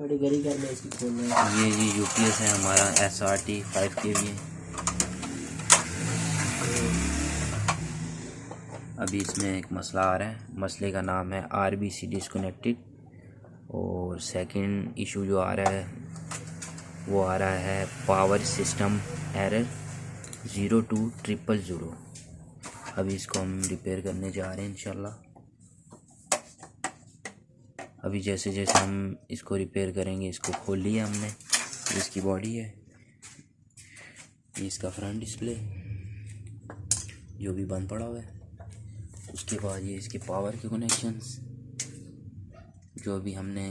थोड़ी गरी करना इसकी खोलना है। ये जी यूपीएस है हमारा SRT 5 kV है। अभी इसमें एक मसला आ रहा है, मसले का नाम है RBC डिस्कनेक्टेड। और सेकंड इशू जो आ रहा है वो आ रहा है पावर सिस्टम एरर 02000। अभी इसको हम रिपेयर करने जा रहे हैं इंशाल्लाह। अभी जैसे जैसे हम इसको रिपेयर करेंगे, इसको खोल लिया हमने, इसकी बॉडी है, ये इसका फ्रंट डिस्प्ले जो भी बंद पड़ा हुआ है। उसके बाद ये इसके पावर के कनेक्शंस जो अभी हमने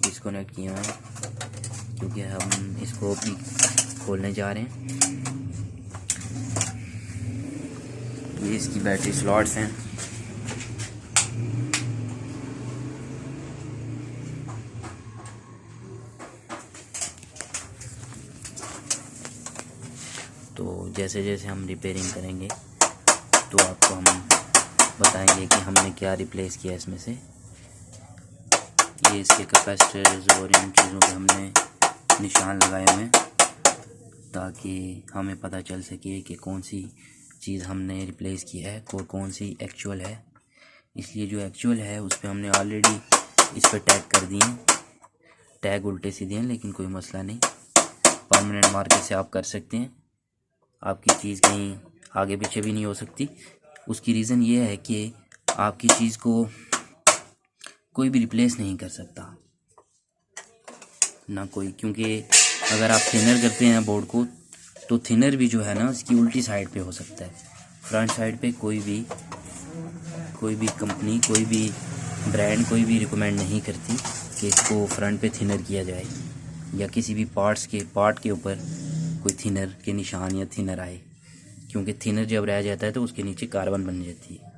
डिस्कनेक्ट किए हैं, क्योंकि हम इसको भी खोलने जा रहे हैं। ये इसकी बैटरी स्लॉट्स हैं। तो जैसे जैसे हम रिपेयरिंग करेंगे तो आपको हम बताएंगे कि हमने क्या रिप्लेस किया इसमें से। ये इसके कैपेसिटर्स और इन चीज़ों पे हमने निशान लगाए हुए हैं ताकि हमें पता चल सके कि कौन सी चीज़ हमने रिप्लेस किया है और कौन सी एक्चुअल है। इसलिए जो एक्चुअल है उस पर हमने ऑलरेडी इस पर टैग कर दिए। टैग उल्टे सीधे हैं लेकिन कोई मसला नहीं, परमानेंट मार्कर से आप कर सकते हैं। आपकी चीज़ कहीं आगे पीछे भी नहीं हो सकती। उसकी रीज़न ये है कि आपकी चीज़ को कोई भी रिप्लेस नहीं कर सकता ना कोई, क्योंकि अगर आप थिनर करते हैं बोर्ड को तो थिनर भी जो है ना उसकी उल्टी साइड पे हो सकता है। फ्रंट साइड पे कोई भी कंपनी, कोई भी ब्रांड, कोई भी रिकमेंड नहीं करती कि इसको फ्रंट पे थिनर किया जाए या किसी भी पार्ट के ऊपर कोई थिनर के निशान या थिनर आए, क्योंकि थिनर जब रह जाता है तो उसके नीचे कार्बन बन जाती है।